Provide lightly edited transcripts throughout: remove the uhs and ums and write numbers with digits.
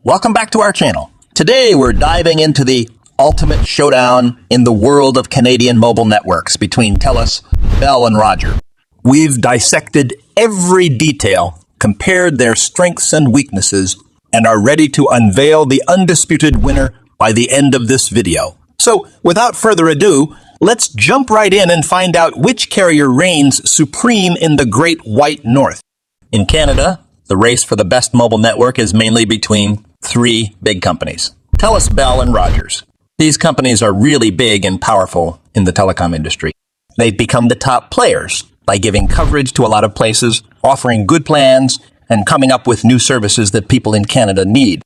Welcome back to our channel. Today we're diving into the ultimate showdown in the world of Canadian mobile networks between Telus, Bell, and Rogers. We've dissected every detail, compared their strengths and weaknesses, and are ready to unveil the undisputed winner by the end of this video. So, without further ado, let's jump right in and find out which carrier reigns supreme in the Great White North. In Canada, the race for the best mobile network is mainly between three big companies: Telus, Bell, and Rogers. These companies are really big and powerful in the telecom industry. They've become the top players by giving coverage to a lot of places, offering good plans, and coming up with new services that people in Canada need.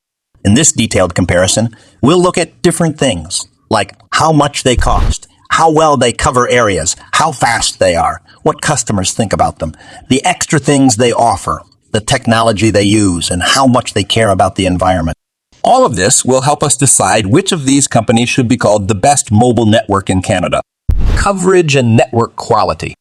In this detailed comparison, we'll look at different things, like how much they cost, how well they cover areas, how fast they are, what customers think about them, the extra things they offer, the technology they use, and how much they care about the environment. All of this will help us decide which of these companies should be called the best mobile network in Canada. Coverage and network quality.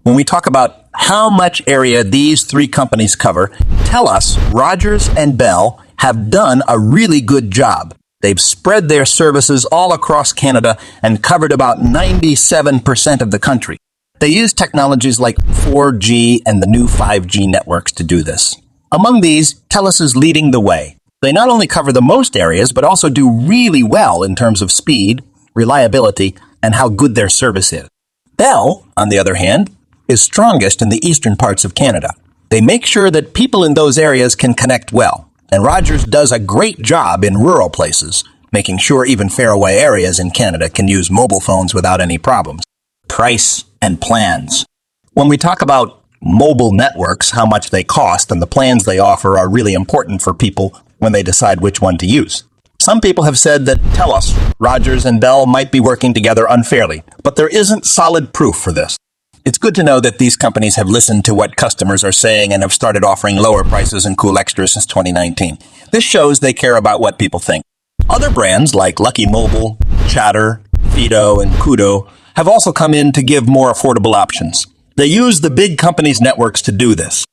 When we talk about how much area these three companies cover, Telus, Rogers, and Bell have done a really good job. They've spread their services all across Canada and covered about 97% of the country. They use technologies like 4G and the new 5G networks to do this. Among these, Telus is leading the way. They not only cover the most areas, but also do really well in terms of speed, reliability, and how good their service is. Bell, on the other hand, is strongest in the eastern parts of Canada. They make sure that people in those areas can connect well, and Rogers does a great job in rural places, making sure even faraway areas in Canada can use mobile phones without any problems. Price and plans. When we talk about mobile networks, how much they cost and the plans they offer are really important for people when they decide which one to use. Some people have said that Telus, Rogers, and Bell might be working together unfairly, but there isn't solid proof for this. It's good to know that these companies have listened to what customers are saying and have started offering lower prices and cool extras since 2019. This shows they care about what people think. Other brands like Lucky Mobile, Chatter, Fido, and Kudo have also come in to give more affordable options. They use the big companies' networks to do this.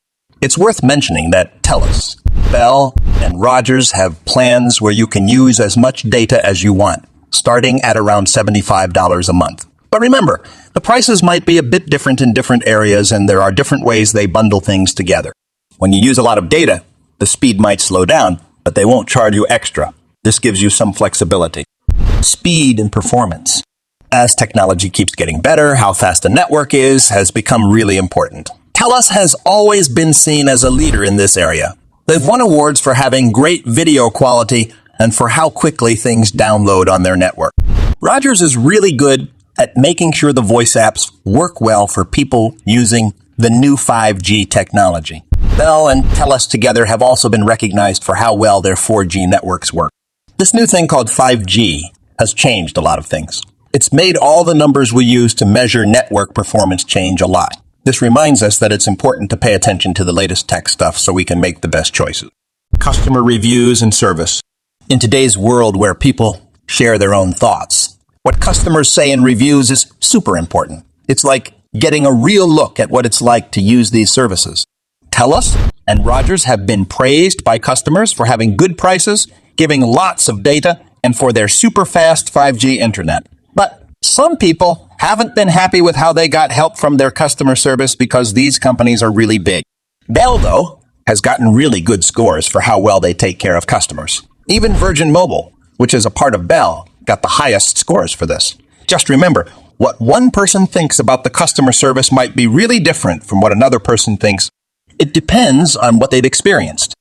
It's worth mentioning that Telus, Bell, and Rogers have plans where you can use as much data as you want, starting at around $75 a month. But remember, the prices might be a bit different in different areas, and there are different ways they bundle things together. When you use a lot of data, the speed might slow down, but they won't charge you extra. This gives you some flexibility. Speed and performance. As technology keeps getting better, how fast a network is has become really important. Telus has always been seen as a leader in this area. They've won awards for having great video quality and for how quickly things download on their network. Rogers is really good at making sure the voice apps work well for people using the new 5G technology. Bell and Telus together have also been recognized for how well their 4G networks work. This new thing called 5G has changed a lot of things. It's made all the numbers we use to measure network performance change a lot. This reminds us that it's important to pay attention to the latest tech stuff so we can make the best choices. Customer reviews and service. In today's world where people share their own thoughts, what customers say in reviews is super important. It's like getting a real look at what it's like to use these services. Telus and Rogers have been praised by customers for having good prices, giving lots of data, and for their super fast 5G internet. But some people haven't been happy with how they got help from their customer service because these companies are really big. Bell, though, has gotten really good scores for how well they take care of customers. Even Virgin Mobile, which is a part of Bell, got the highest scores for this. Just remember, what one person thinks about the customer service might be really different from what another person thinks. It depends on what they've experienced.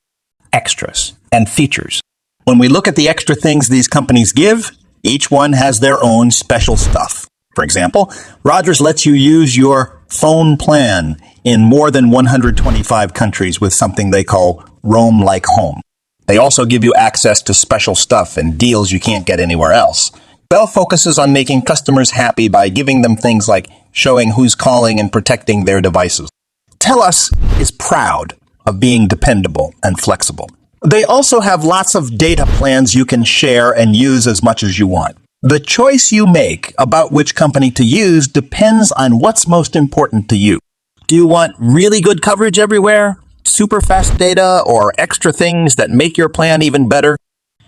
Extras and features. When we look at the extra things these companies give, each one has their own special stuff. For example, Rogers lets you use your phone plan in more than 125 countries with something they call Roam Like Home. They also give you access to special stuff and deals you can't get anywhere else. Bell focuses on making customers happy by giving them things like showing who's calling and protecting their devices. Telus is proud of being dependable and flexible. They also have lots of data plans you can share and use as much as you want. The choice you make about which company to use depends on what's most important to you. Do you want really good coverage everywhere, super fast data, or extra things that make your plan even better?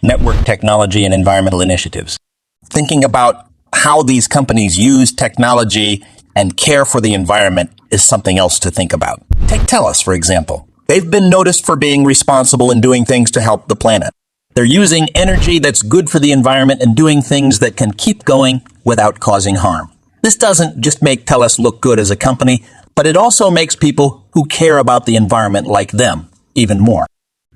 network technology and environmental initiatives. Thinking about how these companies use technology and care for the environment is something else to think about. Take Telus, for example. They've been noticed for being responsible and doing things to help the planet. They're using energy that's good for the environment and doing things that can keep going without causing harm. This doesn't just make Telus look good as a company, but it also makes people who care about the environment like them even more.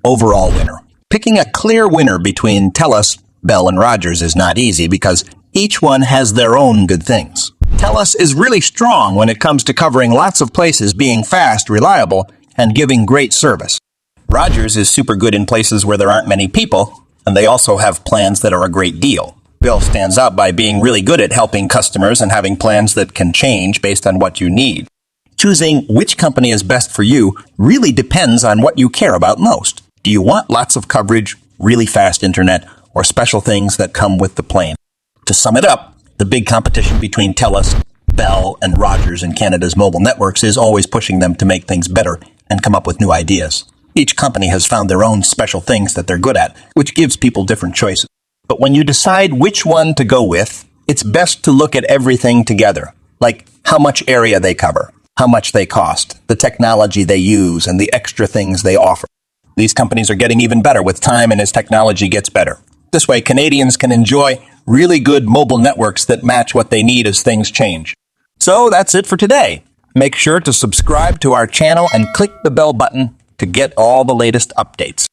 Overall winner. Picking a clear winner between Telus, Bell, and Rogers is not easy because each one has their own good things. Telus is really strong when it comes to covering lots of places, being fast, reliable, and giving great service. Rogers is super good in places where there aren't many people, and they also have plans that are a great deal. Bell stands out by being really good at helping customers and having plans that can change based on what you need. Choosing which company is best for you really depends on what you care about most. Do you want lots of coverage, really fast internet, or special things that come with the plan? To sum it up, the big competition between Telus, Bell, and Rogers in Canada's mobile networks is always pushing them to make things better and come up with new ideas. Each company has found their own special things that they're good at, which gives people different choices. But when you decide which one to go with, it's best to look at everything together, like how much area they cover, how much they cost, the technology they use, and the extra things they offer. These companies are getting even better with time and as technology gets better. This way, Canadians can enjoy really good mobile networks that match what they need as things change. So that's it for today. Make sure to subscribe to our channel and click the bell button to get all the latest updates.